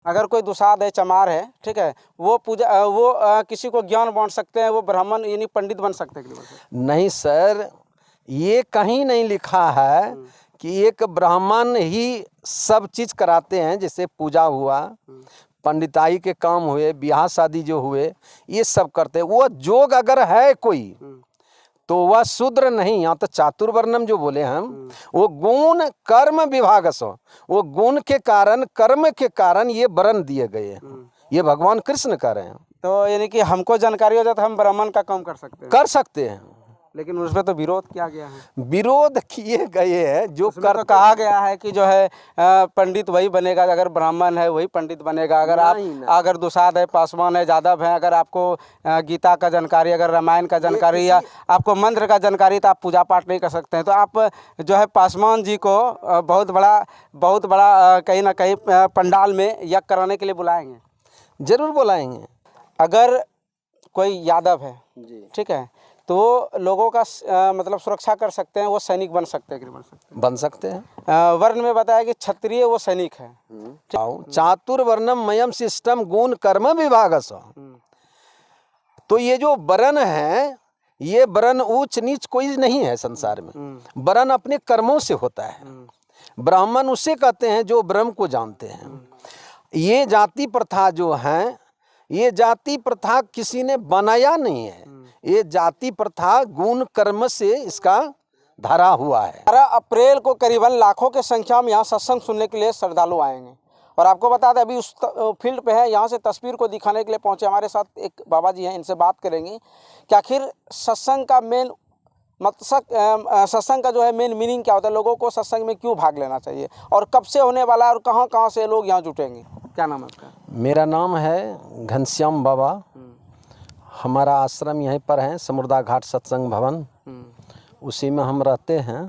अगर कोई दुसाध है, चमार है, ठीक है, वो किसी को ज्ञान बांट सकते हैं, वो ब्राह्मण यानी पंडित बन सकते हैं? नहीं सर, ये कहीं नहीं लिखा है कि एक ब्राह्मण ही सब चीज़ कराते हैं। जैसे पूजा हुआ, पंडिताई के काम हुए, ब्याह शादी जो हुए, ये सब करते हैं। वो जोग अगर है कोई तो वह शूद्र नहीं। यहाँ तो चातुर्वर्णम जो बोले हम, वो गुण कर्म विभाग सो, वो गुण के कारण, कर्म के कारण ये वर्ण दिए गए हैं। ये भगवान कृष्ण कह रहे हैं। तो यानी कि हमको जानकारी हो जाए तो हम ब्राह्मण का काम कर सकते हैं, लेकिन उसमें तो विरोध किया गया है। विरोध किए गए हैं जो तो कहा गया है कि जो है पंडित वही बनेगा, अगर ब्राह्मण है वही पंडित बनेगा। अगर अगर दुसाध है, पासवान है, यादव है, अगर आपको गीता का जानकारी, अगर रामायण का जानकारी या आपको मंत्र का जानकारी, तो आप पूजा पाठ नहीं कर सकते हैं। तो आप जो है पासवान जी को बहुत बड़ा कहीं ना कहीं पंडाल में यज्ञ कराने के लिए बुलाएंगे? जरूर बुलाएंगे। अगर कोई यादव है, ठीक है, तो वो लोगों का मतलब सुरक्षा कर सकते हैं, वो सैनिक बन सकते हैं कि नहीं बन सकते हैं। वर्ण में बताया कि क्षत्रिय वो सैनिक है। चातुर्वर्णम मयम सिस्टम गुण कर्म विभागस। तो ये जो वर्ण है, ये वर्ण ऊंच नीच कोई नहीं है संसार में। वर्ण अपने कर्मों से होता है। ब्राह्मण उसे कहते हैं जो ब्रह्म को जानते हैं। ये जाति प्रथा जो है, ये जाति प्रथा किसी ने बनाया नहीं है। ये जाति प्रथा गुण कर्म से इसका धरा हुआ है। 12 अप्रैल को करीबन लाखों की संख्या में यहाँ सत्संग सुनने के लिए श्रद्धालु आएंगे। और आपको बता दें, अभी उस फील्ड पे है, यहाँ से तस्वीर को दिखाने के लिए पहुँचे। हमारे साथ एक बाबा जी हैं, इनसे बात करेंगे कि आखिर सत्संग का मेन सत्संग का जो है मेन मीनिंग क्या होता है, लोगों को सत्संग में क्यों भाग लेना चाहिए, और कब से होने वाला है, और कहाँ कहाँ से लोग यहाँ जुटेंगे? क्या नाम है आपका? मेरा नाम है घनश्याम बाबा। हमारा आश्रम यहीं पर है, समुद्रा घाट सत्संग भवन, उसी में हम रहते हैं।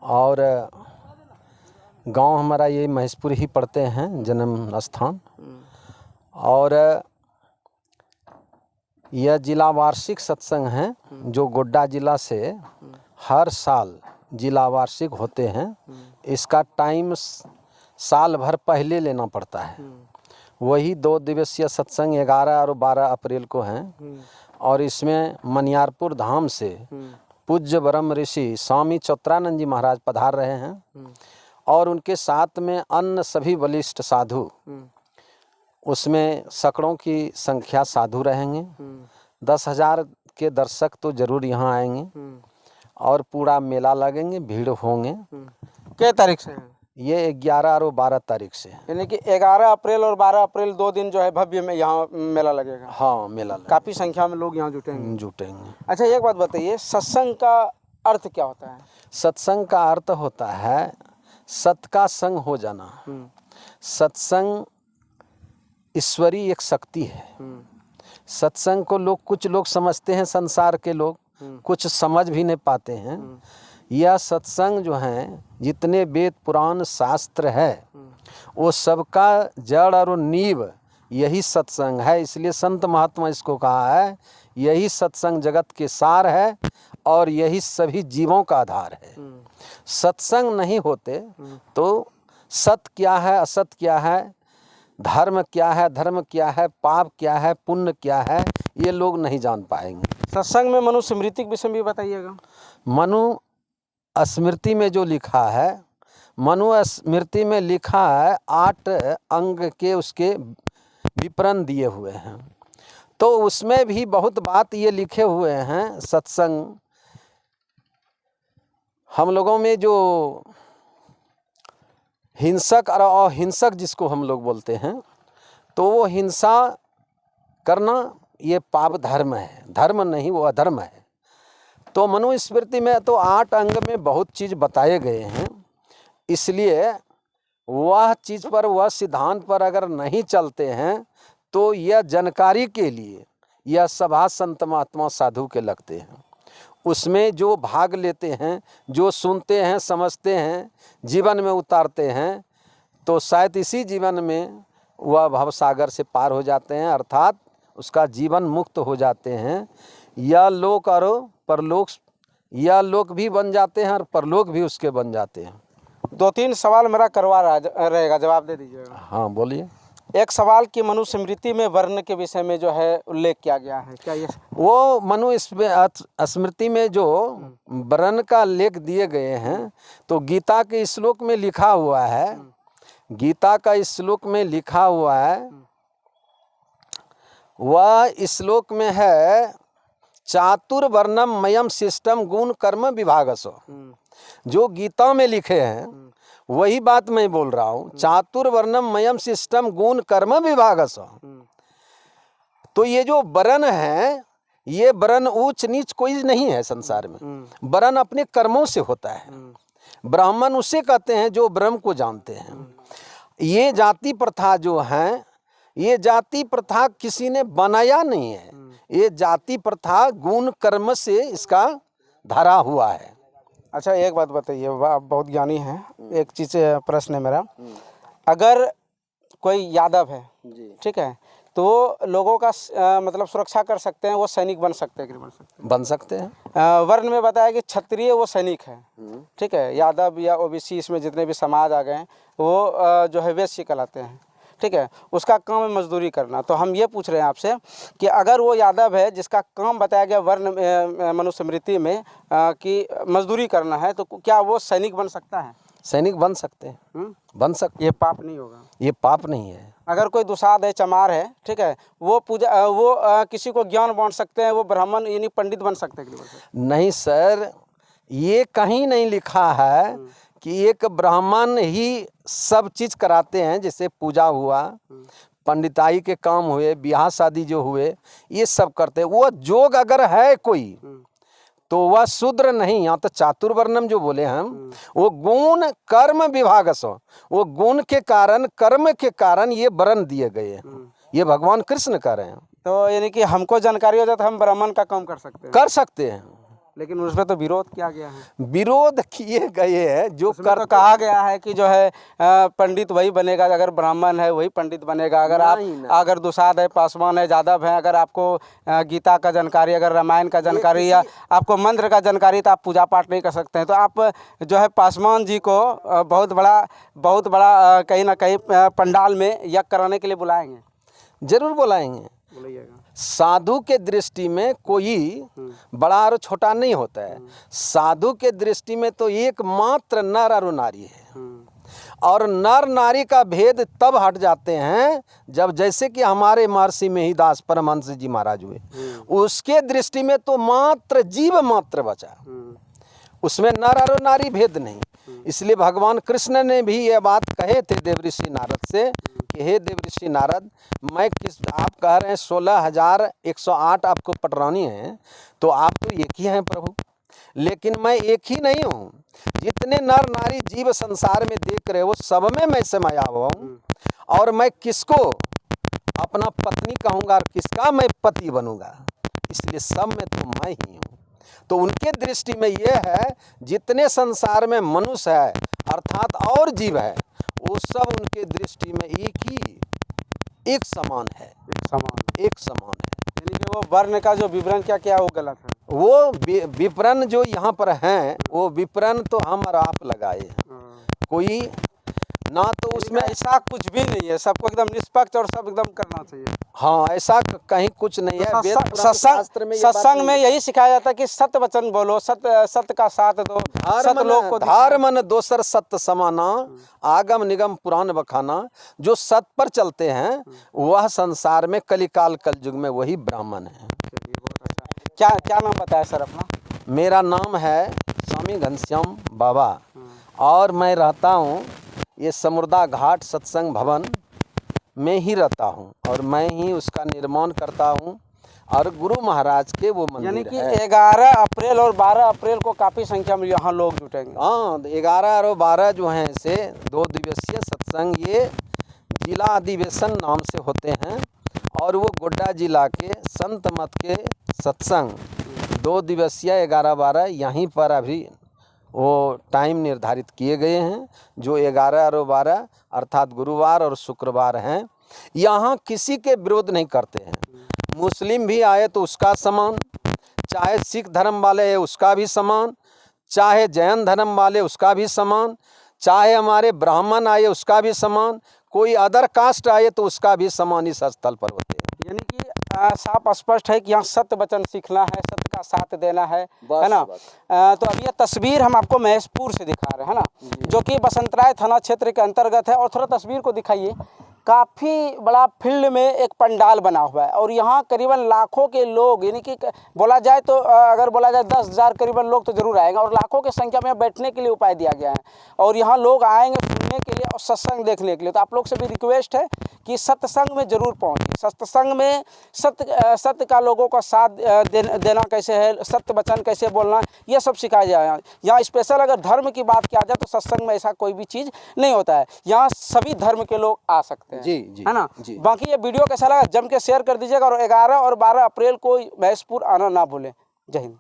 और गांव हमारा ये महेशपुर ही पड़ते हैं, जन्म स्थान। और यह जिला वार्षिक सत्संग है, जो गोड्डा जिला से हर साल जिला वार्षिक होते हैं। इसका टाइम साल भर पहले लेना पड़ता है। वही 2 दिवसीय सत्संग 11 और 12 अप्रैल को हैं। और इसमें मनियारपुर धाम से पूज्य ब्रह्म ऋषि स्वामी चौत्रानंद जी महाराज पधार रहे हैं। और उनके साथ में अन्य सभी वरिष्ठ साधु, उसमें सैकड़ों की संख्या साधु रहेंगे। 10,000 के दर्शक तो जरूर यहाँ आएंगे। और पूरा मेला लगेंगे, भीड़ होंगे। क्या तारीख से है ये? 11 और 12 तारीख से। यानी कि 11 अप्रैल और 12 अप्रैल 2 दिन जो है भव्य में यहाँ मेला लगेगा। हाँ, मेला लगेगा। काफ़ी संख्या में लोग यहाँ जुटेंगे। अच्छा, एक बात बताइए, सत्संग का अर्थ क्या होता है? सत्संग का अर्थ होता है सत का संग हो जाना। सत्संग ईश्वरीय एक शक्ति है। सत्संग को कुछ लोग समझते हैं, संसार के लोग कुछ समझ भी नहीं पाते हैं। यह सत्संग जो है, जितने वेद पुराण शास्त्र है, वो सबका जड़ और नींव यही सत्संग है। इसलिए संत महात्मा इसको कहा है, यही सत्संग जगत के सार है और यही सभी जीवों का आधार है। सत्संग नहीं होते तो सत्य क्या है, असत क्या है, धर्म क्या है, धर्म क्या है, पाप क्या है, पुण्य क्या है, ये लोग नहीं जान पाएंगे। सत्संग में मनु स्मृति के विषय भी बताइएगा। मनु स्मृति में जो लिखा है, मनु स्मृति में लिखा है 8 अंग के उसके विवरण दिए हुए हैं। तो उसमें भी बहुत बात ये लिखे हुए हैं। सत्संग हम लोगों में जो हिंसक और अहिंसक जिसको हम लोग बोलते हैं, तो वो हिंसा करना ये पाप धर्म है, धर्म नहीं, वो अधर्म है। तो मनुस्मृति में तो 8 अंग में बहुत चीज़ बताए गए हैं। इसलिए वह चीज़ पर, वह सिद्धांत पर अगर नहीं चलते हैं तो यह जानकारी के लिए यह सभा संत महात्मा साधु के लगते हैं। उसमें जो भाग लेते हैं, जो सुनते हैं, समझते हैं, जीवन में उतारते हैं, तो शायद इसी जीवन में वह भवसागर से पार हो जाते हैं, अर्थात उसका जीवन मुक्त हो जाते हैं। या लोक और परलोक, या लोक भी बन जाते हैं और परलोक भी उसके बन जाते हैं। 2-3 सवाल मेरा करवा रहेगा, जवाब दे दीजिएगा। हाँ, बोलिए। एक सवाल कि मनुस्मृति में वर्ण के विषय में जो है उल्लेख किया गया है, क्या ये वो स्मृति में जो वर्ण का लेख दिए गए हैं, तो गीता के श्लोक में लिखा हुआ है, गीता का श्लोक में लिखा हुआ है, वह श्लोक में है चातुर्वर्णम मयम सिस्टम गुण कर्म विभागसो। जो गीता में लिखे हैं वही बात मैं बोल रहा हूँ, चातुर्वर्णम मयम सिस्टम गुण कर्म विभागसो। तो ये जो वर्ण है, ये वर्ण ऊंच नीच कोई नहीं है संसार में, वर्ण अपने कर्मों से होता है। ब्राह्मण उसे कहते हैं जो ब्रह्म को जानते हैं। ये जाति प्रथा जो है, ये जाति प्रथा किसी ने बनाया नहीं है, ये जाति प्रथा गुण कर्म से इसका धरा हुआ है। अच्छा एक बात बताइए, आप बहुत ज्ञानी हैं, एक चीज़ प्रश्न है मेरा, अगर कोई यादव है, ठीक है, तो लोगों का मतलब सुरक्षा कर सकते हैं, वो सैनिक बन सकते हैं कि नहीं बन सकते? बन सकते हैं। वर्ण में बताया कि क्षत्रिय वो सैनिक है, ठीक है, यादव या ओबीसी इसमें जितने भी समाज आ गए हैं वो जो है वैश्य कहलाते हैं, ठीक है, उसका काम है मजदूरी करना। तो हम ये पूछ रहे हैं आपसे कि अगर वो यादव है जिसका काम बताया गया वर्ण मनुस्मृति में कि मजदूरी करना है, तो क्या वो सैनिक बन सकता है? सैनिक बन सकते हैं, बन सकते। ये पाप नहीं होगा? ये पाप नहीं है। अगर कोई दुसाध है, चमार है, ठीक है, वो किसी को ज्ञान बांट सकते हैं, वो ब्राह्मण यानी पंडित बन सकते हैं कि नहीं बन सकते? नहीं सर, ये कहीं नहीं लिखा है कि एक ब्राह्मण ही सब चीज़ कराते हैं। जैसे पूजा हुआ, पंडिताई के काम हुए, ब्याह शादी जो हुए, ये सब करते हैं। वो जोग अगर है कोई तो वह शूद्र नहीं। यहाँ तो चातुर्वर्णम जो बोले हम, वो गुण कर्म विभागसो, वो गुण के कारण कर्म के कारण ये वर्ण दिए गए हैं। ये भगवान कृष्ण कह रहे हैं। तो यानी कि हमको जानकारी हो जाए तो हम ब्राह्मण का काम कर सकते हैं? कर सकते हैं, लेकिन उसमें तो विरोध किया गया है। विरोध किए गए हैं जो कर तो कहा गया है कि जो है पंडित वही बनेगा, अगर ब्राह्मण है वही पंडित बनेगा। अगर दुसाध है, पासवान है, यादव है, अगर आपको गीता का जानकारी, अगर रामायण का जानकारी या आपको मंत्र का जानकारी, तो आप पूजा पाठ नहीं कर सकते हैं। तो आप जो है पासवान जी को बहुत बड़ा कहीं ना कहीं पंडाल में यज्ञ कराने के लिए बुलाएंगे? जरूर बुलाएंगे। साधु के दृष्टि में कोई बड़ा और छोटा नहीं होता है। साधु के दृष्टि में तो एकमात्र नर और नारी है, और नर नारी का भेद तब हट जाते हैं जब, जैसे कि हमारे महर्षि मेहिदास परमहंस जी महाराज हुए, उसके दृष्टि में तो मात्र जीव मात्र बचा, उसमें नर और नारी भेद नहीं। इसलिए भगवान कृष्ण ने भी ये बात कहे थे देवऋषि नारद से कि हे देवऋषि नारद, मैं आप कह रहे हैं 16,108 आपको पटरानी है, तो आप तो एक ही हैं प्रभु, लेकिन मैं एक ही नहीं हूँ। जितने नर नारी जीव संसार में देख रहे हो, सब में मैं समाया हुआ हूँ, और मैं किसको अपना पत्नी कहूँगा और किसका मैं पति बनूंगा, इसलिए सब में तो मैं ही हूँ। तो उनके दृष्टि में यह है, जितने संसार में मनुष्य है अर्थात और जीव है, वो सब उनके दृष्टि में एक समान है, एक समान है। यानी कि वो वर्ण का जो विवरण क्या वो गलत है। वो विवरण जो यहाँ पर हैं, वो विवरण तो हम और आप लगाए हैं, कोई ना तो उसमें ऐसा कुछ भी नहीं है, सबको एकदम निष्पक्ष और सब एकदम करना चाहिए। हाँ, ऐसा कहीं कुछ नहीं है। सत्संग में यही सिखाया जाता है कि सत्य वचन बोलो, सत्य का साथ दो, सत्य लोग को धर्म दोसर सत्य समाना, आगम निगम पुराण बखाना। जो सत्य पर चलते हैं वह संसार में कलिकाल कलयुग में वही ब्राह्मण है। क्या नाम बताया सर अपना? मेरा नाम है स्वामी घनश्याम बाबा, और मैं रहता हूँ ये समुर्दा घाट सत्संग भवन में ही रहता हूँ, और मैं ही उसका निर्माण करता हूँ, और गुरु महाराज के वो मंदिर यानी कि 11 अप्रैल और 12 अप्रैल को काफ़ी संख्या में यहाँ लोग जुटेंगे। हाँ, 11 और 12 जो हैं से 2 दिवसीय सत्संग, ये जिला अधिवेशन नाम से होते हैं, और वो गोड्डा जिला के संत मत के सत्संग 2 दिवसीय 11-12 यहीं पर अभी वो टाइम निर्धारित किए गए हैं, जो 11 और 12 अर्थात गुरुवार और शुक्रवार हैं। यहाँ किसी के विरोध नहीं करते हैं। मुस्लिम भी आए तो उसका सम्मान, चाहे सिख धर्म वाले है उसका भी सम्मान, चाहे जैन धर्म वाले उसका भी सम्मान, चाहे हमारे ब्राह्मण आए उसका भी सम्मान, कोई अदर कास्ट आए तो उसका भी सम्मान इस स्थल पर होते हैं। यानी कि साफ स्पष्ट है कि यहाँ सत्य वचन सीखना है, सत्य का साथ देना है ना। तो अब ये तस्वीर हम आपको महेशपुर से दिखा रहे हैं ना, जो कि बसंतराय थाना क्षेत्र के अंतर्गत है। और थोड़ा तस्वीर को दिखाइए। काफ़ी बड़ा फील्ड में एक पंडाल बना हुआ है और यहाँ करीबन लाखों के लोग, यानी कि बोला जाए तो अगर बोला जाए 10,000 करीबन लोग तो जरूर आएंगे और लाखों की संख्या में बैठने के लिए उपाय दिया गया है। और यहाँ लोग आएंगे सुनने के लिए और सत्संग देखने के लिए। तो आप लोग से भी रिक्वेस्ट है कि सत्संग में जरूर पहुँचें। सत्संग में सत्य का लोगों का साथ देना कैसे है, सत्य वचन कैसे बोलना, ये सब सिखाया जाए। यहाँ स्पेशल अगर धर्म की बात किया जाए तो सत्संग में ऐसा कोई भी चीज़ नहीं होता है। यहाँ सभी धर्म के लोग आ सकते हैं। जी है ना जी। बाकी ये वीडियो कैसा लगा जम के शेयर कर दीजिएगा और 11 और 12 अप्रैल को महेशपुर आना ना भूलें। जय हिंद।